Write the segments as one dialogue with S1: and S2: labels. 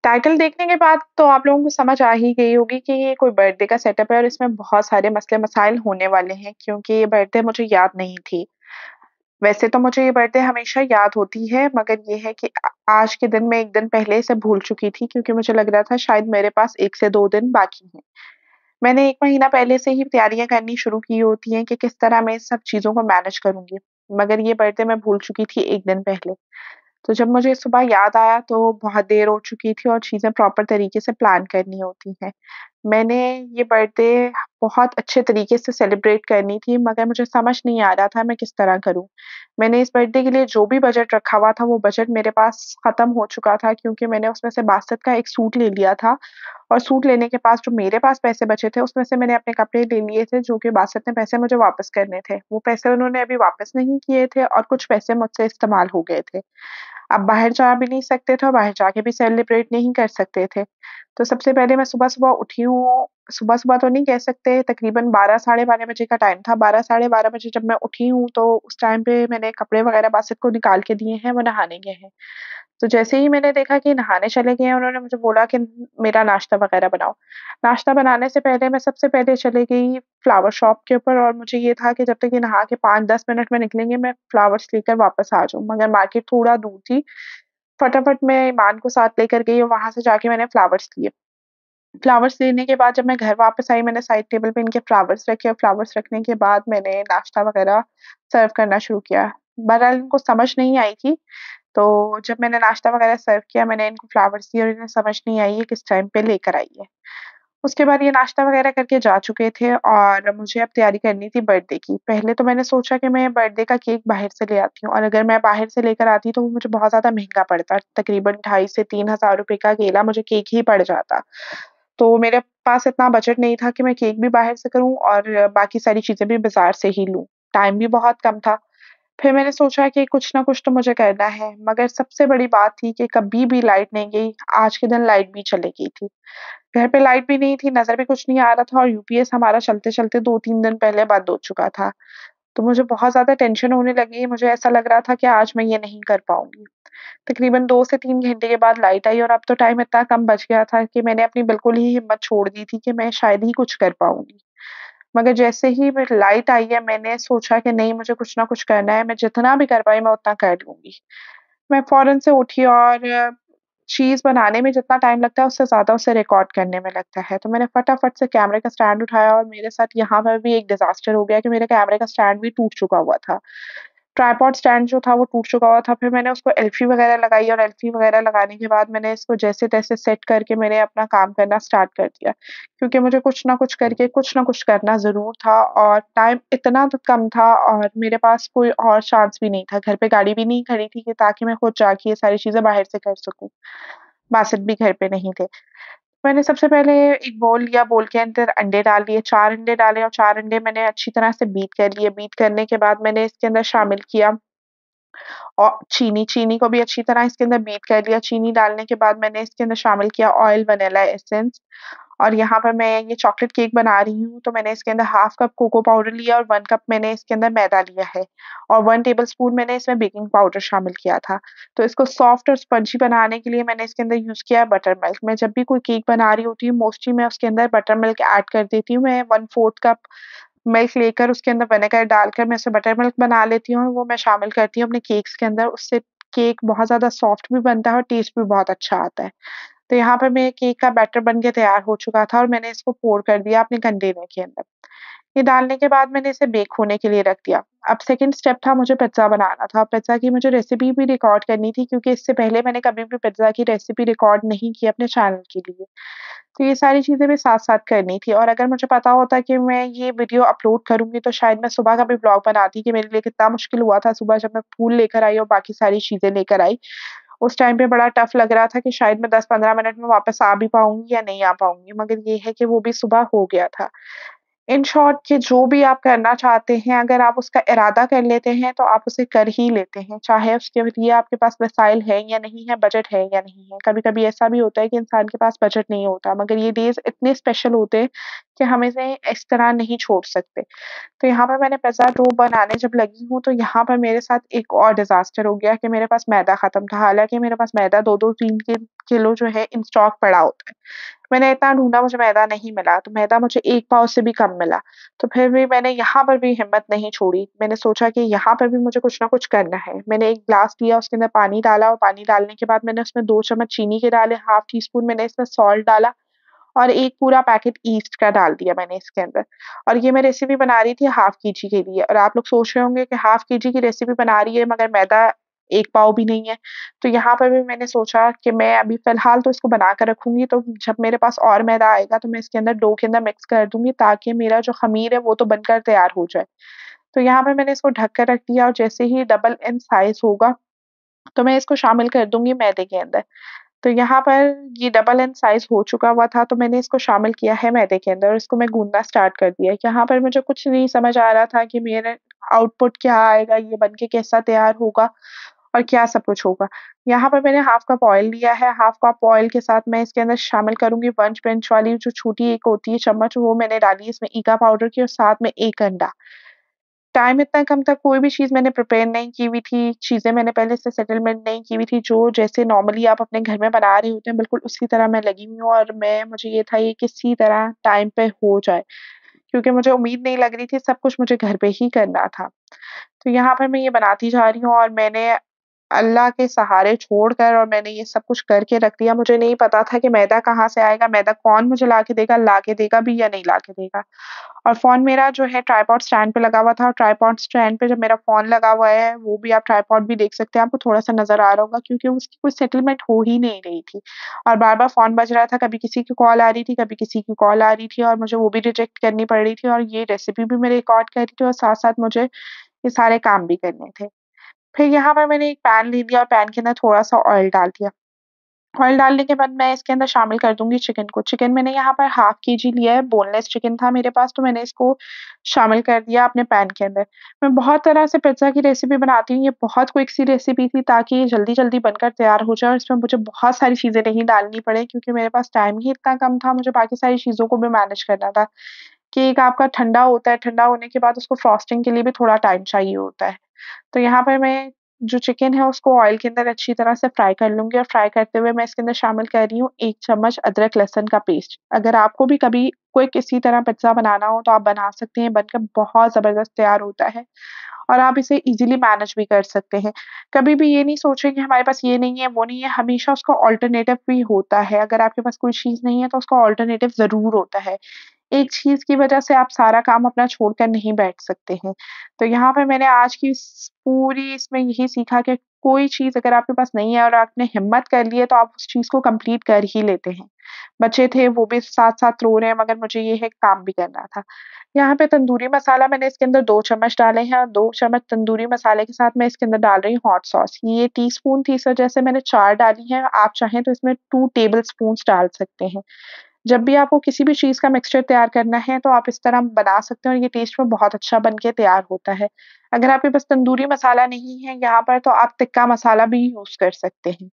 S1: Title देखने के बाद तो आप लोगों को समझ आ ही गई होगी कि ये कोई बर्थडे का सेटअप है और इसमें बहुत सारे मसले-मसाइल होने वाले हैं क्योंकि ये बर्थडे मुझे याद नहीं थी। वैसे तो मुझे ये बर्थडे हमेशा याद होती है मगर ये है कि आज के दिन मैं 1 दिन पहले इसे भूल चुकी थी क्योंकि मुझे लग रहा था शायद मेरे पास 1 से 2 दिन बाकी हैं। मैंने 1 महीना पहले से ही तैयारियाँ करनी शुरू की होती हैं कि किस तरह मैं इस सब चीज़ों को मैनेज करूँगी। मगर ये बर्थडे मैं भूल चुकी थी 1 दिन पहले। तो जब मुझे सुबह याद आया तो बहुत देर हो चुकी थी और चीज़ें प्रॉपर तरीके से प्लान करनी होती हैं। मैंने ये बर्थडे बहुत अच्छे तरीके से सेलिब्रेट करनी थी मगर मुझे समझ नहीं आ रहा था मैं किस तरह करूँ। मैंने इस बर्थडे के लिए जो भी बजट रखा हुआ था वो बजट मेरे पास ख़त्म हो चुका था क्योंकि मैंने उसमें से बासत का एक सूट ले लिया था और सूट लेने के पास जो मेरे पास पैसे बचे थे उसमें से मैंने अपने कपड़े ले लिए थे जो कि बासत ने पैसे मुझे वापस करने थे। वो पैसे उन्होंने अभी वापस नहीं किए थे और कुछ पैसे मुझसे इस्तेमाल हो गए थे। अब बाहर जा भी नहीं सकते थे और बाहर जाके भी सेलिब्रेट नहीं कर सकते थे। तो सबसे पहले मैं सुबह-सुबह उठी हूँ, सुबह-सुबह तो नहीं कह सकते तकरीबन 12 साढ़े 12 बजे का टाइम था। 12 साढ़े 12 बजे जब मैं उठी हूँ तो उस टाइम पे मैंने कपड़े वगैरह बासत को निकाल के दिए हैं, वो नहाने गए हैं। तो जैसे ही मैंने देखा कि नहाने चले गए हैं, उन्होंने मुझे बोला कि मेरा नाश्ता वगैरह बनाओ। नाश्ता बनाने से पहले मैं सबसे पहले चली गई फ्लावर शॉप के ऊपर और मुझे ये था कि जब तक ये नहा के 5-10 मिनट में निकलेंगे, मैं फ्लावर्स लेकर वापस आ जाऊँ। मगर मार्केट थोड़ा दूर थी। फटाफट मैं ईमान को साथ लेकर गई और वहाँ से जाके मैंने फ्लावर्स लिए। फ्लावर्स लेने के बाद जब मैं घर वापस आई, मैंने साइड टेबल पे इनके फ्लावर्स रखे और फ्लावर्स रखने के बाद मैंने नाश्ता वगैरह सर्व करना शुरू किया। बहरहाल इनको समझ नहीं आई थी, तो जब मैंने नाश्ता वगैरह सर्व किया, मैंने इनको फ्लावर्स दिए और इन्हें समझ नहीं आई ये किस टाइम पे लेकर आई है। उसके बाद ये नाश्ता वगैरह करके जा चुके थे और मुझे अब तैयारी करनी थी बर्थडे की। पहले तो मैंने सोचा कि मैं बर्थडे का केक बाहर से ले आती हूँ और अगर मैं बाहर से लेकर आती तो वो मुझे बहुत ज़्यादा महँगा पड़ता। तकरीबन ढाई से 3,000 रुपए का अकेला मुझे केक ही पड़ जाता। तो मेरे पास इतना बजट नहीं था कि मैं केक भी बाहर से करूँ और बाकी सारी चीज़ें भी बाज़ार से ही लूँ। टाइम भी बहुत कम था। फिर मैंने सोचा कि कुछ ना कुछ तो मुझे करना है, मगर सबसे बड़ी बात थी कि कभी भी लाइट नहीं गई, आज के दिन लाइट भी चली गई थी। घर पे लाइट भी नहीं थी, नज़र भी कुछ नहीं आ रहा था और यूपीएस हमारा चलते-चलते 2-3 दिन पहले बंद हो चुका था। तो मुझे बहुत ज़्यादा टेंशन होने लगी, मुझे ऐसा लग रहा था कि आज मैं ये नहीं कर पाऊँगी। तकरीबन 2 से 3 घंटे के बाद लाइट आई और अब तो टाइम इतना कम बच गया था कि मैंने अपनी बिल्कुल ही हिम्मत छोड़ दी थी कि मैं शायद ही कुछ कर पाऊँगी। मगर जैसे ही फिर लाइट आई है, मैंने सोचा कि नहीं मुझे कुछ ना कुछ करना है, मैं जितना भी कर पाई मैं उतना कर लूँगी। मैं फ़ौरन से उठी और चीज़ बनाने में जितना टाइम लगता है उससे ज़्यादा उसे रिकॉर्ड करने में लगता है। तो मैंने फटाफट से कैमरे का स्टैंड उठाया और मेरे साथ यहाँ पर भी एक डिज़ास्टर हो गया कि मेरे कैमरे का स्टैंड भी टूट चुका हुआ था। ट्राइपॉड स्टैंड जो था वो टूट चुका हुआ था, फिर मैंने उसको एल्फ़ी वग़ैरह लगाई और एल्फ़ी वग़ैरह लगाने के बाद मैंने इसको जैसे-तैसे सेट करके मैंने अपना काम करना स्टार्ट कर दिया। क्योंकि मुझे कुछ ना कुछ करके कुछ ना कुछ करना ज़रूर था और टाइम इतना तो कम था और मेरे पास कोई और चांस भी नहीं था। घर पे गाड़ी भी नहीं खड़ी थी कि ताकि मैं खुद जाके ये सारी चीज़ें बाहर से कर सकूँ। बासत भी घर पे नहीं थे। मैंने सबसे पहले एक बाउल लिया, बाउल के अंदर अंडे डाल दिए, 4 अंडे डाले और 4 अंडे मैंने अच्छी तरह से बीट कर लिए। बीट करने के बाद मैंने इसके अंदर शामिल किया और चीनी को भी अच्छी तरह इसके अंदर बीट कर लिया। चीनी डालने के बाद मैंने इसके अंदर शामिल किया ऑयल, वैनिला एसेंस और यहाँ पर मैं ये चॉकलेट केक बना रही हूँ, तो मैंने इसके अंदर हाफ कप कोको पाउडर लिया और 1 कप मैंने इसके अंदर मैदा लिया है और 1 टेबलस्पून मैंने इसमें बेकिंग पाउडर शामिल किया था। तो इसको सॉफ्ट और स्पंजी बनाने के लिए मैंने इसके अंदर यूज़ किया है बटर मिल्क। मैं जब भी कोई केक बना रही होती हूँ, मोस्टली मैं उसके अंदर बटर मिल्क ऐड कर देती हूँ। मैं 1/4 कप मिल्क लेकर उसके अंदर विनेगर डालकर मैं उसे बटर मिल्क बना लेती हूँ और वो मैं शामिल करती हूँ अपने केक्स के अंदर। उससे केक बहुत ज़्यादा सॉफ्ट भी बनता है और टेस्ट भी बहुत अच्छा आता है। तो यहाँ पर मेरे केक का बैटर बन के तैयार हो चुका था और मैंने इसको पोर कर दिया अपने कंटेनर के अंदर। ये डालने के बाद मैंने इसे बेक होने के लिए रख दिया। अब सेकंड स्टेप था मुझे पिज़्ज़ा बनाना था। पिज़्ज़ा की मुझे रेसिपी भी रिकॉर्ड करनी थी क्योंकि इससे पहले मैंने कभी भी पिज़्ज़ा की रेसिपी रिकॉर्ड नहीं की अपने चैनल के लिए। तो ये सारी चीज़ें भी साथ-साथ करनी थी और अगर मुझे पता होता कि मैं ये वीडियो अपलोड करूँगी तो शायद मैं सुबह का भी व्लॉग बनाती कि मेरे लिए कितना मुश्किल हुआ था सुबह जब मैं फूल लेकर आई और बाकी सारी चीज़ें लेकर आई। उस टाइम पे बड़ा टफ लग रहा था कि शायद मैं 10-15 मिनट में वापस आ भी पाऊँगी या नहीं आ पाऊँगी, मगर ये है कि वो भी सुबह हो गया था। इन शॉर्ट कि जो भी आप करना चाहते हैं, अगर आप उसका इरादा कर लेते हैं, तो आप उसे कर ही लेते हैं। चाहे उसके लिए आपके पास वसाइल है या नहीं है, बजट है या नहीं है। कभी-कभी ऐसा भी होता है कि इंसान के पास बजट नहीं होता, मगर ये डेज़ इतने स्पेशल होते हैं कि हम इसे इस तरह नहीं छोड़ सकते। तो यहाँ पर मैंने पिज़्ज़ा डो बनाने जब लगी हूँ, तो यहाँ पर मेरे साथ एक और डिज़ास्टर हो गया कि मेरे पास मैदा ख़त्म था। हालाँकि मेरे पास मैदा 2-2 3 किलो जो है इन स्टॉक पड़ा होता है। मैंने इतना ढूँढा, मुझे मैदा नहीं मिला, तो मैदा मुझे 1 पाव से भी कम मिला। तो फिर भी मैंने यहाँ पर भी हिम्मत नहीं छोड़ी। मैंने सोचा कि यहाँ पर भी मुझे कुछ न कुछ करना है। मैंने एक ग्लास लिया, उसके अंदर पानी डाला और पानी डालने के बाद मैंने उसमें 2 चम्मच चीनी के डाले, हाफ टी स्पून मैंने इसमें सॉल्ट डाला और एक पूरा पैकेट ईस्ट का डाल दिया मैंने इसके अंदर। और ये मैं रेसिपी बना रही थी हाफ केजी के लिए, और आप लोग सोच रहे होंगे कि हाफ केजी की रेसिपी बना रही है मगर मैदा 1 पाव भी नहीं है। तो यहाँ पर भी मैंने सोचा कि मैं अभी फ़िलहाल तो इसको बना कर रखूँगी, तो जब मेरे पास और मैदा आएगा तो मैं इसके अंदर डो के अंदर मिक्स कर दूँगी, ताकि मेरा जो ख़मीर है वो तो बनकर तैयार हो जाए। तो यहाँ पर मैंने इसको ढक कर रख दिया और जैसे ही डबल इन साइज़ होगा, तो मैं इसको शामिल कर दूँगी मैदे के अंदर। तो यहाँ पर ये डबल इन साइज़ हो चुका हुआ था, तो मैंने इसको शामिल किया है मैदे के अंदर और इसको मैं गूँथना स्टार्ट कर दिया। यहाँ पर मुझे कुछ नहीं समझ आ रहा था कि मेरा आउटपुट क्या आएगा, ये बन के कैसा तैयार होगा और क्या सब कुछ होगा। यहाँ पर मैंने हाफ कप ऑयल लिया है, हाफ कप ऑयल के साथ मैं इसके अंदर शामिल करूँगी 1 पिंच वाली जो छोटी एक होती है चम्मच, वो मैंने डाली इसमें ईका पाउडर की और साथ में 1 अंडा। टाइम इतना कम था, कोई भी चीज़ मैंने प्रिपेयर नहीं की हुई थी, चीज़ें मैंने पहले से सेटलमेंट नहीं की हुई थी, जो जैसे नॉर्मली आप अपने घर में बना रहे होते हैं, बिल्कुल उसी तरह मैं लगी हुई हूँ और मुझे ये था ये किसी तरह टाइम पे हो जाए, क्योंकि मुझे उम्मीद नहीं लग रही थी, सब कुछ मुझे घर पे ही करना था। तो यहाँ पर मैं ये बनाती जा रही हूँ और मैंने अल्लाह के सहारे छोड़कर और मैंने ये सब कुछ करके रख दिया। मुझे नहीं पता था कि मैदा कहाँ से आएगा, मैदा कौन मुझे ला के देगा भी या नहीं ला के देगा। और फ़ोन मेरा जो है ट्राइपॉड स्टैंड पे लगा हुआ था और ट्राइपॉड स्टैंड पे जब मेरा फ़ोन लगा हुआ है, वो भी आप ट्राइपॉड भी देख सकते हैं, आपको थोड़ा-सा नज़र आ रहा होगा क्योंकि उसकी कोई सेटलमेंट हो ही नहीं रही थी। और बार-बार फ़ोन बज रहा था, कभी किसी की कॉल आ रही थी, कभी किसी की कॉल आ रही थी और मुझे वो भी रिजेक्ट करनी पड़ रही थी और ये रेसिपी भी मैं रिकॉर्ड कर रही थी और साथ-साथ मुझे ये सारे काम भी करने थे। फिर यहाँ पर मैंने एक पैन ले लिया और पैन के अंदर थोड़ा-सा ऑयल डाल दिया। ऑयल डालने के बाद मैं इसके अंदर शामिल कर दूँगी चिकन को। चिकन मैंने यहाँ पर हाफ केजी लिया है, बोनलेस चिकन था मेरे पास, तो मैंने इसको शामिल कर दिया अपने पैन के अंदर। मैं बहुत तरह से पिज़्ज़ा की रेसिपी बनाती हूँ, ये बहुत क्विक सी रेसिपी थी ताकि ये जल्दी-जल्दी बनकर तैयार हो जाए और इसमें मुझे बहुत सारी चीज़ें नहीं डालनी पड़े क्योंकि मेरे पास टाइम ही इतना कम था, मुझे बाकी सारी चीज़ों को भी मैनेज करना था। केक आपका ठंडा होता है, ठंडा होने के बाद उसको फ्रॉस्टिंग के लिए भी थोड़ा टाइम चाहिए होता है। तो यहाँ पर मैं जो चिकन है उसको ऑयल के अंदर अच्छी तरह से फ्राई कर लूँगी और फ्राई करते हुए मैं इसके अंदर शामिल कर रही हूँ 1 चम्मच अदरक-लहसुन का पेस्ट। अगर आपको भी कभी क्विक इसी तरह पिज़्ज़ा बनाना हो तो आप बना सकते हैं, बनकर बहुत ज़बरदस्त तैयार होता है और आप इसे ईज़िली मैनेज भी कर सकते हैं। कभी भी ये नहीं सोचें कि हमारे पास ये नहीं है, वो नहीं है, हमेशा उसका अल्टरनेटिव भी होता है। अगर आपके पास कोई चीज़ नहीं है तो उसका अल्टरनेटिव ज़रूर होता है। एक चीज़ की वजह से आप सारा काम अपना छोड़कर नहीं बैठ सकते हैं। तो यहाँ पे मैंने आज की इस पूरी इसमें यही सीखा कि कोई चीज़ अगर आपके पास नहीं है और आपने हिम्मत कर ली है तो आप उस चीज़ को कंप्लीट कर ही लेते हैं। बच्चे थे वो भी साथ-साथ रो रहे हैं मगर मुझे ये है काम भी करना था। यहाँ पे तंदूरी मसाला मैंने इसके अंदर 2 चम्मच डाले हैं और 2 चम्मच तंदूरी मसाले के साथ मैं इसके अंदर डाल रही हूँ हॉट सॉस। ये टीस्पून थी इस वजह से मैंने 4 डाली हैं, आप चाहें तो इसमें 2 टेबल स्पून्स डाल सकते हैं। जब भी आपको किसी भी चीज़ का मिक्सचर तैयार करना है, तो आप इस तरह बना सकते हैं और ये टेस्ट में बहुत अच्छा बन के तैयार होता है। अगर आपके पास तंदूरी मसाला नहीं है यहाँ पर, तो आप टिक्का मसाला भी यूज़ कर सकते हैं।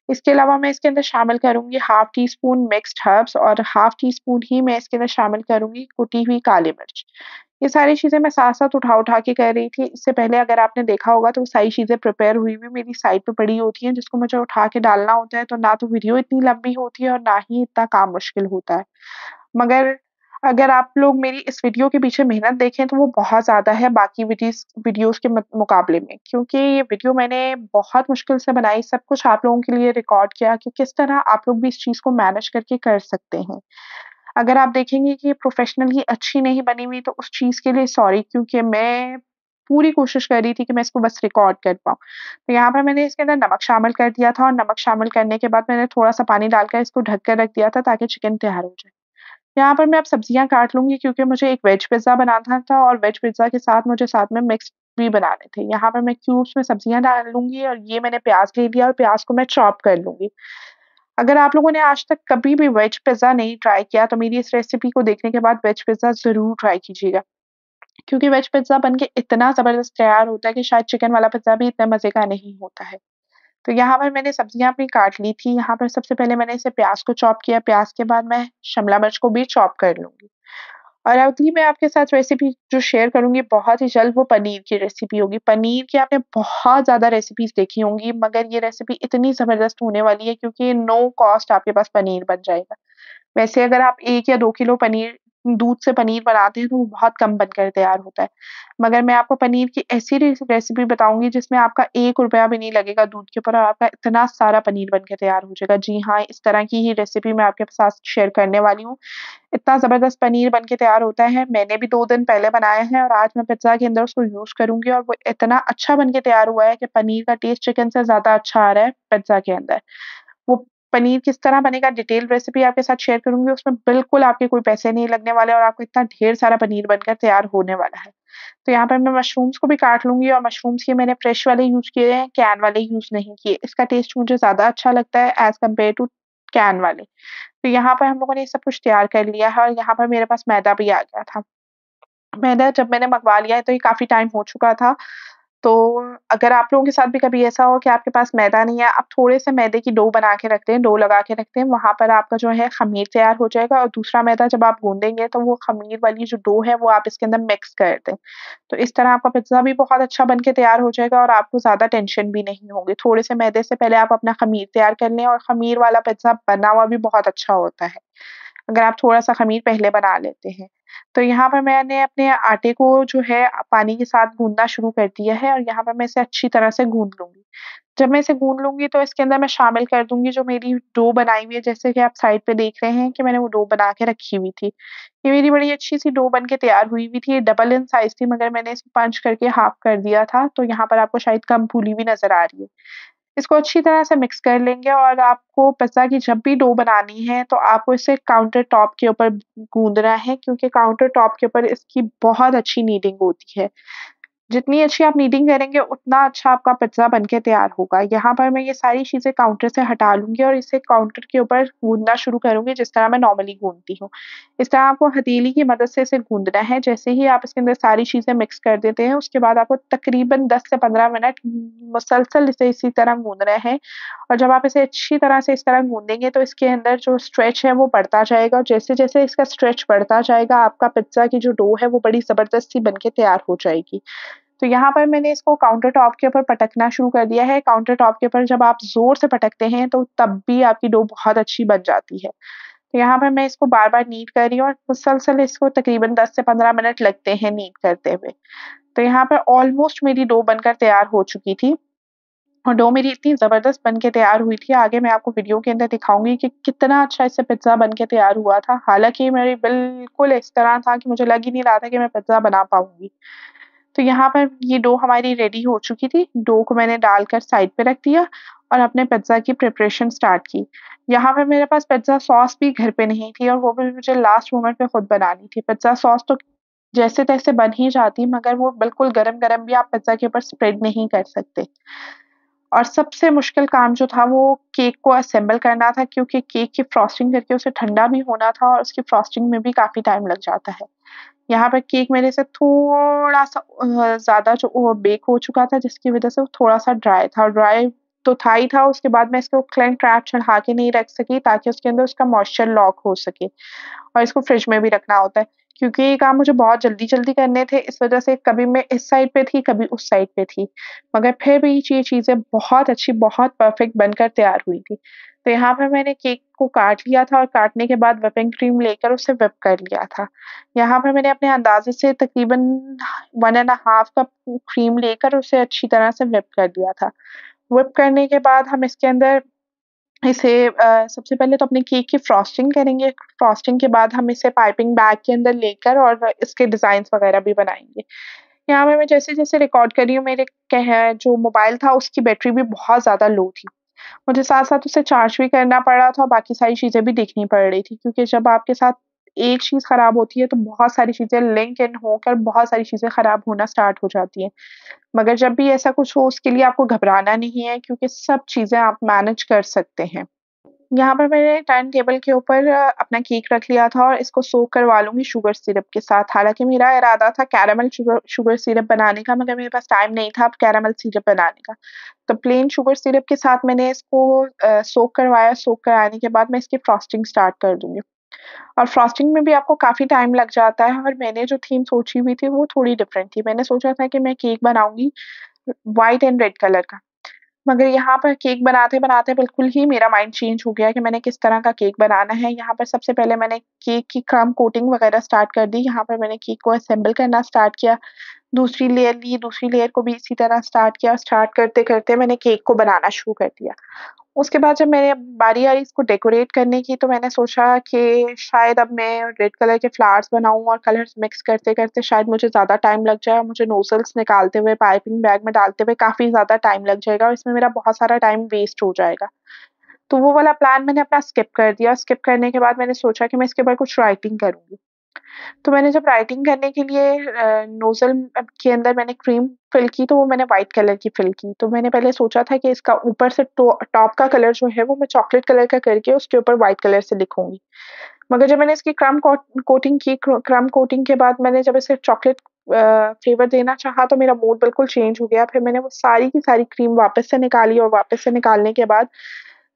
S1: इसके अलावा मैं इसके अंदर शामिल करूँगी half tea spoon mixed herbs और हाफ टी स्पून ही मैं इसके अंदर शामिल करूँगी कुटी हुई काली मिर्च। ये सारी चीज़ें मैं साथ-साथ उठा-उठा के कर रही थी। इससे पहले अगर आपने देखा होगा तो वो सारी चीज़ें प्रिपेयर हुई हुई मेरी साइड पे पड़ी होती हैं, जिसको मुझे उठा के डालना होता है, तो ना तो वीडियो इतनी लंबी होती है और ना ही इतना काम मुश्किल होता है। मगर अगर आप लोग मेरी इस वीडियो के पीछे मेहनत देखें तो वो बहुत ज़्यादा है बाकी वीडियोज़ के मुकाबले में, क्योंकि ये वीडियो मैंने बहुत मुश्किल से बनाई, सब कुछ आप लोगों के लिए रिकॉर्ड किया कि किस तरह आप लोग भी इस चीज़ को मैनेज करके कर सकते हैं। अगर आप देखेंगे कि ये प्रोफ़ेशनली अच्छी नहीं बनी हुई तो उस चीज़ के लिए सॉरी, क्योंकि मैं पूरी कोशिश कर रही थी कि मैं इसको बस रिकॉर्ड कर पाऊँ। तो यहाँ पर मैंने इसके अंदर नमक शामिल कर दिया था और नमक शामिल करने के बाद मैंने थोड़ा-सा पानी डालकर इसको ढक कर रख दिया था ताकि चिकन तैयार हो जाए। यहाँ पर मैं अब सब्जियाँ काट लूँगी क्योंकि मुझे एक वेज पिज़्ज़ा बनाना था और वेज पिज़्ज़ा के साथ मुझे साथ में मिक्स्ड भी बनाने थे। यहाँ पर मैं क्यूब्स में सब्जियाँ डाल लूँगी और ये मैंने प्याज़ ले लिया और प्याज़ को मैं चॉप कर लूँगी। अगर आप लोगों ने आज तक कभी भी वेज पिज़्ज़ा नहीं ट्राई किया, तो मेरी इस रेसिपी को देखने के बाद वेज पिज़्ज़ा ज़रूर ट्राई कीजिएगा। क्योंकि वेज पिज़्ज़ा बन के इतना ज़बरदस्त तैयार होता है कि शायद चिकन वाला पिज़्ज़ा भी इतने मज़े का नहीं होता है। तो यहाँ पर मैंने सब्जियाँ अपनी काट ली थी, यहाँ पर सबसे पहले मैंने इसे प्याज़ को चॉप किया, प्याज़ के बाद मैं शिमला मिर्च को भी चॉप कर लूँगी। और अगली मैं आपके साथ रेसिपी जो शेयर करूँगी बहुत ही जल्द वो पनीर की रेसिपी होगी। पनीर की आपने बहुत ज़्यादा रेसिपीज़ देखी होंगी मगर ये रेसिपी इतनी ज़बरदस्त होने वाली है क्योंकि नो कॉस्ट आपके पास पनीर बन जाएगा। वैसे अगर आप 1 या 2 किलो पनीर दूध से पनीर बनाते हैं तो वो बहुत कम बनकर तैयार होता है। मगर मैं आपको पनीर की ऐसी रेसिपी बताऊँगी जिसमें आपका ₹1 भी नहीं लगेगा दूध के ऊपर और आपका इतना सारा पनीर बन के तैयार हो जाएगा। जी हाँ, इस तरह की ही रेसिपी मैं आपके साथ शेयर करने वाली हूँ। इतना ज़बरदस्त पनीर बन के तैयार होता है, मैंने भी 2 दिन पहले बनाया है और आज मैं पिज़्ज़ा के अंदर उसको यूज़ करूँगी और वो इतना अच्छा बन के तैयार हुआ है कि पनीर का टेस्ट चिकन से ज़्यादा अच्छा आ रहा है पिज़्ज़ा के अंदर। वो पनीर किस तरह बनेगा डिटेल रेसिपी आपके साथ शेयर करूँगी, उसमें बिल्कुल आपके कोई पैसे नहीं लगने वाले और आपको इतना ढेर सारा पनीर बनकर तैयार होने वाला है। तो यहाँ पर मैं मशरूम्स को भी काट लूँगी और मशरूम्स के मैंने फ्रेश वाले यूज़ किए हैं, कैन वाले यूज़ नहीं किए। इसका टेस्ट मुझे ज़्यादा अच्छा लगता है एज़ कम्पेयर टू कैन वाले। तो यहाँ पर हम लोगों ने सब कुछ तैयार कर लिया है और यहाँ पर मेरे पास मैदा भी आ गया था। मैदा जब मैंने मँगवा लिया है तो ये काफ़ी टाइम हो चुका था। तो अगर आप लोगों के साथ भी कभी ऐसा हो कि आपके पास मैदा नहीं है, आप थोड़े-से मैदे की डो बना के रखते हैं, डो लगा के रखते हैं, वहाँ पर आपका जो है ख़मीर तैयार हो जाएगा और दूसरा मैदा जब आप गूँदेंगे तो वो ख़मीर वाली जो डो है वो आप इसके अंदर मिक्स कर दें। तो इस तरह आपका पिज़्ज़ा भी बहुत अच्छा बन के तैयार हो जाएगा और आपको ज़्यादा टेंशन भी नहीं होगी। थोड़े से मैदे से पहले आप अपना ख़मीर तैयार कर लें और ख़मीर वाला पिज़्ज़ा बना हुआ भी बहुत अच्छा होता है। अगर आप थोड़ा-सा ख़मीर पहले बना लेते हैं। तो यहाँ पर मैंने अपने आटे को जो है पानी के साथ गूँदना शुरू कर दिया है और यहाँ पर मैं इसे अच्छी तरह से गूँध लूँगी। जब मैं इसे गूँध लूँगी तो इसके अंदर मैं शामिल कर दूँगी जो मेरी डो बनाई हुई है, जैसे कि आप साइड पे देख रहे हैं कि मैंने वो डो बना के रखी हुई थी। ये मेरी बड़ी अच्छी-सी डो बन के तैयार हुई हुई थी, ये डबल इन साइज़ थी मगर मैंने इसे पंच करके हाफ़ कर दिया था, तो यहाँ पर आपको शायद कम फूली हुई नज़र आ रही है। इसको अच्छी तरह से मिक्स कर लेंगे और आपको पिज़्ज़ा की जब भी डो बनानी है, तो आपको इसे काउंटर टॉप के ऊपर गूँदना है क्योंकि काउंटर टॉप के ऊपर इसकी बहुत अच्छी नीडिंग होती है। जितनी अच्छी आप नीडिंग करेंगे, उतना अच्छा आपका पिज़्ज़ा बन के तैयार होगा। यहाँ पर मैं ये सारी चीज़ें काउंटर से हटा लूँगी और इसे काउंटर के ऊपर गूँदना शुरू करूँगी जिस तरह मैं नॉर्मली गूँधती हूँ। इस तरह आपको हथेली की मदद से इसे गूँदना है। जैसे ही आप इसके अंदर सारी चीज़ें मिक्स कर देते हैं, उसके बाद आपको तकरीबन 10 से 15 मिनट मुसलसल इसे इसी तरह गूँदना है और जब आप इसे अच्छी तरह से इस तरह गूँदेंगे, तो इसके अंदर जो स्ट्रेच है वो बढ़ता जाएगा और जैसे-जैसे इसका स्ट्रेच बढ़ता जाएगा, आपका पिज़्ज़ा की जो डो है, वो बड़ी ज़बरदस्त सी बन के तैयार हो जाएगी। तो यहाँ पर मैंने इसको काउंटर टॉप के ऊपर पटकना शुरू कर दिया है। काउंटर टॉप के ऊपर जब आप ज़ोर से पटकते हैं, तो तब भी आपकी डो बहुत अच्छी बन जाती है। तो यहाँ पर मैं इसको बार-बार नीड कर रही हूँ और मुसलसल इसको तकरीबन 10 से 15 मिनट लगते हैं नीड करते हुए। तो यहाँ पर ऑलमोस्ट मेरी डो बनकर तैयार हो चुकी थी और डो मेरी इतनी ज़बरदस्त बन के तैयार हुई थी, आगे मैं आपको वीडियो के अंदर दिखाऊँगी कि कितना अच्छा इससे पिज़्ज़ा बन के तैयार हुआ था। हालाँकि मेरी बिल्कुल इस तरह था कि मुझे लग ही नहीं रहा था कि मैं पिज़्ज़ा बना पाऊँगी। तो यहाँ पर ये डो हमारी रेडी हो चुकी थी। डो को मैंने डालकर साइड पे रख दिया और अपने पिज़्ज़ा की प्रिपरेशन स्टार्ट की। यहाँ पे मेरे पास पिज़्ज़ा सॉस भी घर पे नहीं थी और वो भी मुझे लास्ट मोमेंट पे खुद बनानी थी। पिज़्ज़ा सॉस तो जैसे-तैसे बन ही जाती मगर वो बिल्कुल गरम-गरम भी आप पिज़्ज़ा के ऊपर स्प्रेड नहीं कर सकते। और सबसे मुश्किल काम जो था वो केक को असेंबल करना था क्योंकि केक की फ्रॉस्टिंग करके उसे ठंडा भी होना था और उसकी फ्रॉस्टिंग में भी काफ़ी टाइम लग जाता है। यहाँ पर केक मेरे से थोड़ा-सा ज़्यादा जो बेक हो चुका था जिसकी वज़ह से वो थोड़ा-सा ड्राई था। ड्राई तो था ही था, उसके बाद मैं इसको क्लिंग रैप चढ़ा के नहीं रख सकी ताकि उसके अंदर उसका मॉइस्चर लॉक हो सके और इसको फ्रिज में भी रखना होता है। क्योंकि ये काम मुझे बहुत जल्दी-जल्दी करने थे, इस वज़ह से कभी मैं इस साइड पे थी, कभी उस साइड पे थी। मगर फिर भी ये चीज़ें बहुत अच्छी, बहुत परफेक्ट बनकर तैयार हुई थी। तो यहाँ पर मैंने केक को काट लिया था और काटने के बाद व्हिपिंग क्रीम लेकर उसे व्हिप कर लिया था। यहाँ पर मैंने अपने अंदाज़े से तकरीबन 1 and a half cup cream लेकर उसे अच्छी तरह से व्हिप कर लिया था। व्हिप करने के बाद हम इसके अंदर इसे सबसे पहले तो अपने केक की फ्रॉस्टिंग करेंगे। फ्रॉस्टिंग के बाद हम इसे पाइपिंग बैग के अंदर लेकर और इसके डिज़ाइन्स वग़ैरह भी बनाएँगे। यहाँ पे मैं जैसे-जैसे रिकॉर्ड कर रही हूँ, मेरे जो मोबाइल था उसकी बैटरी भी बहुत ज़्यादा लो थी। मुझे साथ-साथ उसे चार्ज भी करना पड़ रहा था और बाकी सारी चीज़ें भी देखनी पड़ रही थी क्योंकि जब आपके साथ एक चीज़ खराब होती है तो बहुत सारी चीज़ें लिंक इन होकर बहुत सारी चीज़ें खराब होना स्टार्ट हो जाती हैं। मगर जब भी ऐसा कुछ हो उसके लिए आपको घबराना नहीं है क्योंकि सब चीज़ें आप मैनेज कर सकते हैं। यहाँ पर मैंने टर्न टेबल के ऊपर अपना केक रख लिया था और इसको सोक करवा लूँगी शुगर सिरप के साथ। हालाँकि मेरा इरादा था कैरेमल शुगर शुगर सिरप बनाने का, मगर मेरे पास टाइम नहीं था अब कैरेमल सिरप बनाने का। तो प्लेन शुगर सिरप के साथ मैंने इसको सोक करवाया, सोक कराने के बाद मैं इसकी फ्रॉस्टिंग स्टार्ट कर दूँगी। और फ्रॉस्टिंग में भी आपको काफ़ी टाइम लग जाता है, और मैंने जो थीम सोची हुई थी वो थोड़ी डिफरेंट थी। मैंने सोचा था कि मैं केक बनाऊँगी व्हाइट एंड रेड कलर का। मगर यहाँ पर केक बनाते-बनाते बिल्कुल ही मेरा माइंड चेंज हो गया कि मैंने किस तरह का केक बनाना है। यहाँ पर सबसे पहले मैंने केक की क्रम्ब कोटिंग वगैरह स्टार्ट कर दी। यहाँ पर मैंने केक को असेंबल करना स्टार्ट किया। दूसरी लेयर ली, दूसरी लेयर को भी इसी तरह स्टार्ट किया। स्टार्ट करते-करते मैंने केक को बनाना शुरू कर दिया। उसके बाद जब मेरे बारी आई इसको डेकोरेट करने की, तो मैंने सोचा कि शायद अब मैं रेड कलर के फ्लावर्स बनाऊँ, और कलर्स मिक्स करते-करते शायद मुझे ज़्यादा टाइम लग जाए और मुझे नोज़ल्स निकालते हुए पाइपिंग बैग में डालते हुए काफ़ी ज़्यादा टाइम लग जाएगा और इसमें मेरा बहुत सारा टाइम वेस्ट हो जाएगा। तो वो वाला प्लान मैंने अपना स्किप कर दिया। स्किप करने के बाद मैंने सोचा कि मैं इसके ऊपर कुछ राइटिंग करूँगी। तो मैंने जब राइटिंग करने के लिए नोज़ल के अंदर मैंने क्रीम फिल की, तो वो मैंने व्हाइट कलर की फिल की। तो मैंने पहले सोचा था कि इसका ऊपर से टॉप का कलर जो है वो मैं चॉकलेट कलर का करके उसके ऊपर व्हाइट कलर से लिखूँगी। मगर जब मैंने इसकी कोटिंग की, क्रम्ब कोटिंग के बाद मैंने जब इसे चॉकलेट फ्लेवर देना चाहा, तो मेरा मूड बिल्कुल चेंज हो गया। फिर मैंने वो सारी की सारी क्रीम वापस से निकाली, और वापस से निकालने के बाद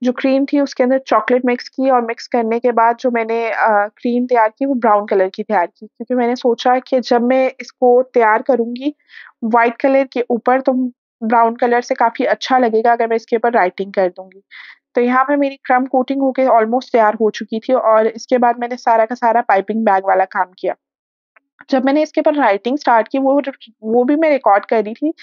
S1: जो क्रीम थी उसके अंदर चॉकलेट मिक्स की, और मिक्स करने के बाद जो मैंने क्रीम तैयार की वो ब्राउन कलर की तैयार की। क्योंकि मैंने सोचा कि जब मैं इसको तैयार करूँगी व्हाइट कलर के ऊपर, तो ब्राउन कलर से काफ़ी अच्छा लगेगा अगर मैं इसके ऊपर राइटिंग कर दूँगी। तो यहाँ पे मेरी क्रम्ब कोटिंग हो के ऑलमोस्ट तैयार हो चुकी थी, और इसके बाद मैंने सारा का सारा पाइपिंग बैग वाला काम किया। जब मैंने इसके ऊपर राइटिंग स्टार्ट की, वो भी मैं रिकॉर्ड कर रही थी,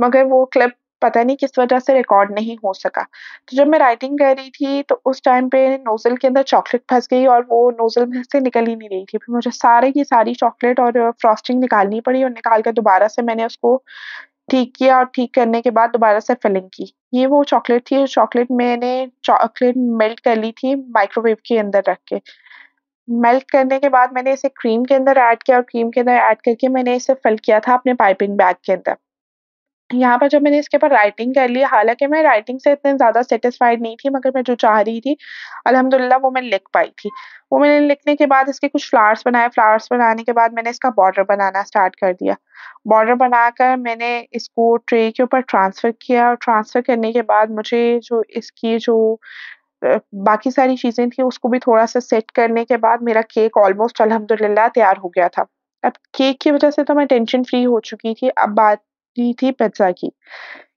S1: मगर वो क्लिप पता नहीं किस वजह से रिकॉर्ड नहीं हो सका। तो जब मैं राइटिंग कर रही थी, तो उस टाइम पे नोज़ल के अंदर चॉकलेट फँस गई और वो नोज़ल में से निकल ही नहीं रही थी। फिर मुझे सारी की सारी चॉकलेट और फ्रॉस्टिंग निकालनी पड़ी, और निकाल कर दोबारा से मैंने उसको ठीक किया, और ठीक करने के बाद दोबारा से फिलिंग की। ये वो चॉकलेट थी, चॉकलेट मैंने चॉकलेट मेल्ट कर ली थी माइक्रोवेव के अंदर रख के। मेल्ट करने के बाद मैंने इसे क्रीम के अंदर ऐड किया, और क्रीम के अंदर ऐड करके मैंने इसे फिल किया था अपने पाइपिंग बैग के अंदर। यहाँ पर जब मैंने इसके ऊपर राइटिंग कर ली, हालाँकि मैं राइटिंग से इतने ज़्यादा सैटिस्फाइड नहीं थी, मगर मैं जो चाह रही थी, अल्हम्दुलिल्लाह वो मैं लिख पाई थी। वो मैंने लिखने के बाद इसके कुछ फ्लावर्स बनाए, फ्लावर्स बनाने के बाद मैंने इसका बॉर्डर बनाना स्टार्ट कर दिया। बॉर्डर बनाकर मैंने इसको ट्रे के ऊपर ट्रांसफ़र किया, और ट्रांसफ़र करने के बाद मुझे जो इसकी जो बाकी सारी चीज़ें थी उसको भी थोड़ा-सा सेट करने के बाद मेरा केक ऑलमोस्ट अल्हम्दुलिल्लाह तैयार हो गया था। अब केक की वज़ह से तो मैं टेंशन फ्री हो चुकी थी, अब बारी थी पिज़्ज़ा की।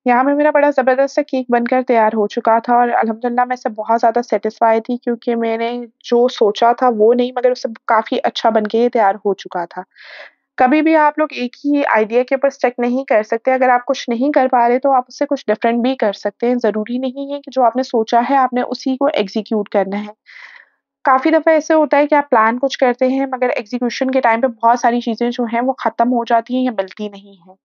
S1: यहाँ पे मेरा बड़ा ज़बरदस्त सा केक बनकर तैयार हो चुका था, और अल्हम्दुलिल्लाह मैं इससे बहुत ज़्यादा सैटिस्फाई थी, क्योंकि मैंने जो सोचा था वो नहीं, मगर उससे काफ़ी अच्छा बन के ये तैयार हो चुका था। कभी भी आप लोग एक ही आइडिया के ऊपर स्टिक नहीं कर सकते। अगर आप कुछ नहीं कर पा रहे, तो आप उससे कुछ डिफरेंट भी कर सकते हैं। ज़रूरी नहीं है कि जो आपने सोचा है आपने उसी को एग्ज़ीक्यूट करना है। काफ़ी दफ़ा ऐसे होता है कि आप प्लान कुछ करते हैं, मगर एग्ज़ीक्यूशन के टाइम पे बहुत सारी चीज़ें जो हैं वो ख़त्म हो जाती हैं या मिलती नहीं हैं।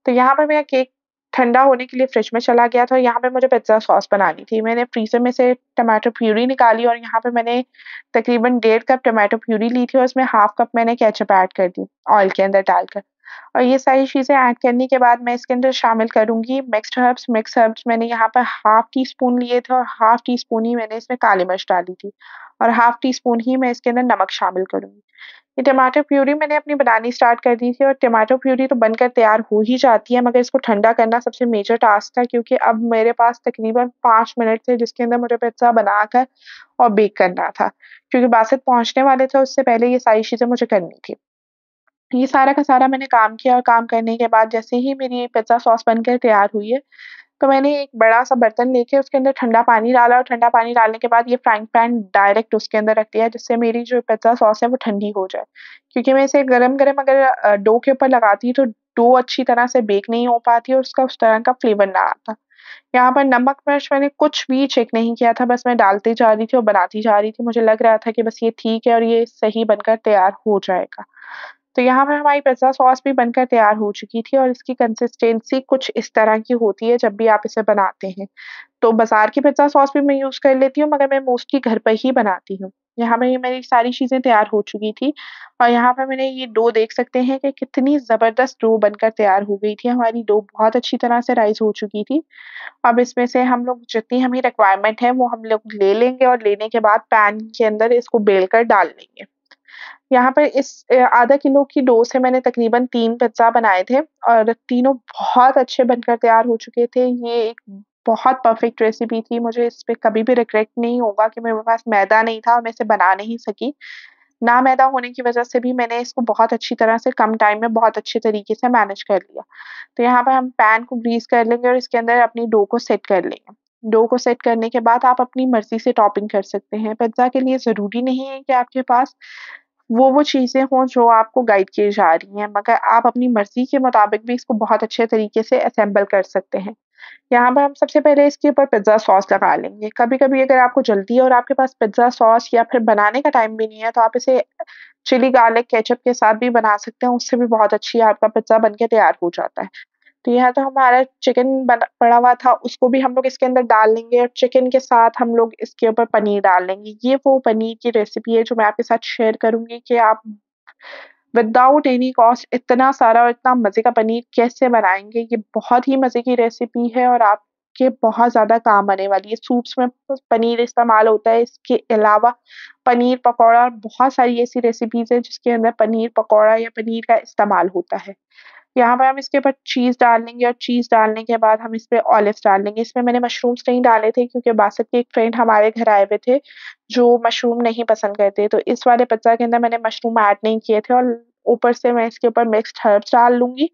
S1: तो यहाँ पे मेरा केक ठंडा होने के लिए फ्रिज में चला गया था, और यहाँ पे मुझे पिज़्ज़ा सॉस बनानी थी। मैंने फ्रीज़र में से टोमेटो प्यूरी निकाली, और यहाँ पे मैंने तकरीबन 1.5 कप टोमेटो प्यूरी ली थी, और उसमें हाफ़ कप मैंने केचअप ऐड कर दी, ऑयल के अंदर डालकर। और ये सारी चीज़ें ऐड करने के बाद मैं इसके अंदर शामिल करूँगी मिक्स्ड हर्ब्स। मिक्स हर्ब्स मैंने यहाँ पर हाफ़ टी स्पून लिए थे, और हाफ़ टी स्पून ही मैंने इसमें काली मिर्च डाली थी, और हाफ़ टी स्पून ही मैं इसके अंदर नमक शामिल करूँगी। ये टमाटर प्यूरी मैंने अपनी बनानी स्टार्ट कर दी थी, और टमाटर प्यूरी तो बनकर तैयार हो ही जाती है, मगर इसको ठंडा करना सबसे मेजर टास्क था, क्योंकि अब मेरे पास तकरीबन 5 मिनट थे जिसके अंदर मुझे पिज़्ज़ा बनाकर और बेक करना था। क्योंकि बासित पहुँचने वाले थे, उससे पहले ये सारी चीज़ें मुझे करनी थी। ये सारा का सारा मैंने काम किया, और काम करने के बाद जैसे ही मेरी पिज़्ज़ा सॉस बनकर तैयार हुई है, तो मैंने एक बड़ा-सा बर्तन लेके उसके अंदर ठंडा पानी डाला, और ठंडा पानी डालने के बाद ये फ्राइंग पैन डायरेक्ट उसके अंदर रख दिया, जिससे मेरी जो पिज़्ज़ा सॉस है वो ठंडी हो जाए। क्योंकि मैं इसे गरम-गरम अगर डो के ऊपर लगाती तो डो अच्छी तरह से बेक नहीं हो पाती, और उसका उस तरह का फ्लेवर ना आता। यहाँ पर नमक, मिर्च मैंने कुछ भी चेक नहीं किया था, बस मैं डालती जा रही थी और बनाती जा रही थी। मुझे लग रहा था कि बस ये ठीक है और ये सही बनकर तैयार हो जाएगा। तो यहाँ पर हमारी पिज़्ज़ा सॉस भी बनकर तैयार हो चुकी थी और इसकी कंसिस्टेंसी कुछ इस तरह की होती है जब भी आप इसे बनाते हैं। तो बाज़ार की पिज़्ज़ा सॉस भी मैं यूज़ कर लेती हूँ, मगर मैं मोस्टली घर पर ही बनाती हूँ। यहाँ पे ये मेरी सारी चीज़ें तैयार हो चुकी थी और यहाँ पे मैंने ये डो देख सकते हैं कि कितनी ज़बरदस्त डो बनकर तैयार हो गई थी। हमारी डो बहुत अच्छी तरह से राइज़ हो चुकी थी। अब इसमें से हम लोग जितनी हमें रिक्वायरमेंट है वो हम लोग ले लेंगे और लेने के बाद पैन के अंदर इसको बेल कर डाल लेंगे। यहाँ पर इस आधा किलो की डो से मैंने तकरीबन 3 पिज़्ज़ा बनाए थे और तीनों बहुत अच्छे बनकर तैयार हो चुके थे। ये एक बहुत परफ़ेक्ट रेसिपी थी, मुझे इस पे कभी भी रिग्रेट नहीं होगा कि मेरे पास मैदा नहीं था और मैं इसे बना नहीं सकी। ना मैदा होने की वज़ह से भी मैंने इसको बहुत अच्छी तरह से कम टाइम में बहुत अच्छे तरीके से मैनेज कर लिया। तो यहाँ पर हम पैन को ग्रीस कर लेंगे और इसके अंदर अपनी डो को सेट कर लेंगे। डो को सेट करने के बाद आप अपनी मर्ज़ी से टॉपिंग कर सकते हैं। पिज़्ज़ा के लिए ज़रूरी नहीं है कि आपके पास वो चीज़ें हों जो आपको गाइड की जा रही हैं, मगर आप अपनी मर्ज़ी के मुताबिक भी इसको बहुत अच्छे तरीके से असेंबल कर सकते हैं। यहाँ पर हम सबसे पहले इसके ऊपर पिज़्ज़ा सॉस लगा लेंगे। कभी-कभी अगर आपको जल्दी है और आपके पास पिज़्ज़ा सॉस या फिर बनाने का टाइम भी नहीं है, तो आप इसे चिली गार्लिक केचअप के साथ भी बना सकते हैं, उससे भी बहुत अच्छी आपका पिज़्ज़ा बन के तैयार हो जाता है। तो यहाँ तो हमारा चिकन बना पड़ा हुआ था, उसको भी हम लोग इसके अंदर डाल लेंगे और चिकन के साथ हम लोग इसके ऊपर पनीर डाल लेंगे। ये वो पनीर की रेसिपी है जो मैं आपके साथ शेयर करूँगी कि आप विदाउट एनी कॉस्ट इतना सारा और इतना मज़े का पनीर कैसे बनाएँगे। ये बहुत ही मज़े की रेसिपी है और आपके बहुत ज़्यादा काम आने वाली है। सूप्स में पनीर इस्तेमाल होता है, इसके अलावा पनीर पकौड़ा और बहुत सारी ऐसी रेसिपीज़ हैं जिसके अंदर पनीर पकौड़ा या पनीर का इस्तेमाल होता है। यहाँ पर हम इसके ऊपर चीज़ डाल लेंगे और चीज़ डालने के बाद हम इसपे ऑलिव्स डाल लेंगे। इसमें मैंने मशरूम्स नहीं डाले थे क्योंकि बासत के एक फ्रेंड हमारे घर आए हुए थे, जो मशरूम नहीं पसंद करते। तो इस वाले पिज़्ज़ा के अंदर मैंने मशरूम ऐड नहीं किए थे और ऊपर से मैं इसके ऊपर मिक्स्ड हर्ब्स डाल लूँगी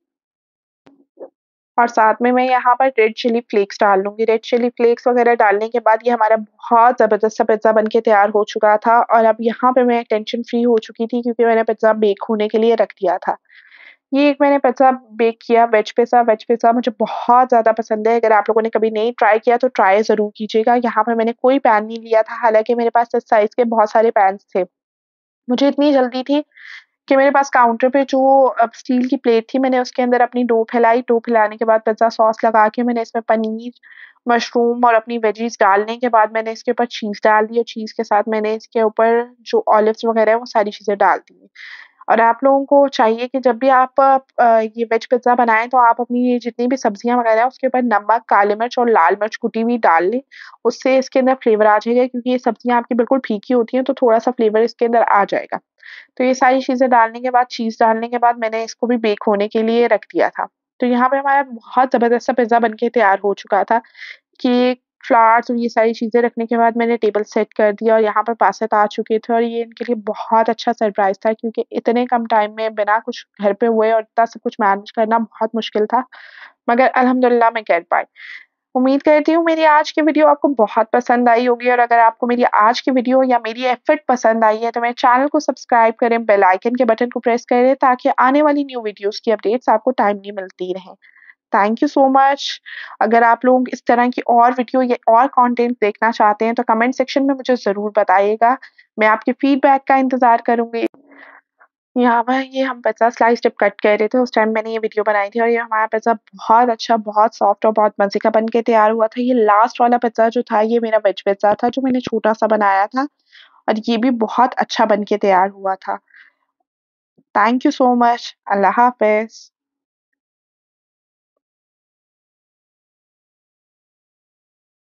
S1: और साथ में मैं यहाँ पर रेड चिली फ्लेक्स डाल लूँगी। रेड चिली फ्लेक्स वग़ैरह डालने के बाद ये हमारा बहुत ज़बरदस्त सा पिज़्ज़ा बन के तैयार हो चुका था और अब यहाँ पे मैं टेंशन फ्री हो चुकी थी क्योंकि मैंने पिज़्ज़ा बेक होने के लिए रख दिया था। ये एक मैंने पिज़्ज़ा बेक किया वेज पिज़्ज़ा मुझे बहुत ज़्यादा पसंद है। अगर आप लोगों ने कभी नहीं ट्राई किया तो ट्राई ज़रूर कीजिएगा। यहाँ पे मैंने कोई पैन नहीं लिया था, हालाँकि मेरे पास इस साइज़ के बहुत सारे पैन्स थे। मुझे इतनी जल्दी थी कि मेरे पास काउंटर पे जो स्टील की प्लेट थी, मैंने उसके अंदर अपनी डो फैलाई, डो फैलाने के बाद पिज़्ज़ा सॉस लगा के मैंने इसमें पनीर, मशरूम और अपनी वेजीज़ डालने के बाद मैंने इसके ऊपर चीज़ डाल दी और चीज़ के साथ मैंने इसके ऊपर जो ऑलिव्स वगैरह है, वो सारी चीज़ें डाल दी। और आप लोगों को चाहिए कि जब भी आप ये वेज पिज़्ज़ा बनाएँ तो आप अपनी ये जितनी भी सब्जियाँ वगैरह हैं उसके ऊपर नमक, काली मिर्च और लाल मिर्च कुटी हुई डाल लें। उससे इसके अंदर फ्लेवर आ जाएगा क्योंकि ये सब्जियाँ आपकी बिल्कुल फीकी होती हैं तो थोड़ा-सा फ्लेवर इसके अंदर आ जाएगा। तो ये सारी चीज़ें डालने के बाद चीज़ डालने के बाद मैंने इसको भी बेक होने के लिए रख दिया था। तो यहाँ पे हमारा बहुत ज़बरदस्त सा पिज़्ज़ा बन के तैयार हो चुका था। केक, फ्लावर्स और ये सारी चीज़ें रखने के बाद मैंने टेबल सेट कर दिया और यहाँ पर पास्ता आ चुके थे और ये इनके लिए बहुत अच्छा सरप्राइज़ था क्योंकि इतने कम टाइम में बिना कुछ घर पे हुए और इतना सब कुछ मैनेज करना बहुत मुश्किल था, मगर अल्हम्दुलिल्लाह मैं कर पाई। उम्मीद करती हूँ मेरी आज की वीडियो आपको बहुत पसंद आई होगी और अगर आपको मेरी आज की वीडियो या मेरी एफर्ट पसंद आई है तो मेरे चैनल को सब्सक्राइब करें, बेल आइकन के बटन को प्रेस करें ताकि आने वाली न्यू वीडियोज़ की अपडेट्स आपको टाइमली मिलती रहें। Thank you so much. अगर आप लोग इस तरह की और वीडियो या और कंटेंट देखना चाहते हैं तो कमेंट सेक्शन में मुझे ज़रूर बताइएगा। मैं आपके फीडबैक का इंतज़ार करूँगी। यहाँ पर ये हम पिज़्ज़ा स्लाइस जब कट कर रहे थे उस टाइम मैंने ये वीडियो बनाई थी और ये हमारा पिज़्ज़ा बहुत अच्छा, बहुत सॉफ्ट और बहुत मज़े का बन के तैयार हुआ था। ये लास्ट वाला पिज़्ज़ा जो था ये मेरा वेज पिज़्ज़ा था जो मैंने छोटा-सा बनाया था और ये भी बहुत अच्छा बन के तैयार हुआ था। Thank you so much. अल्लाह हाफ़िज़।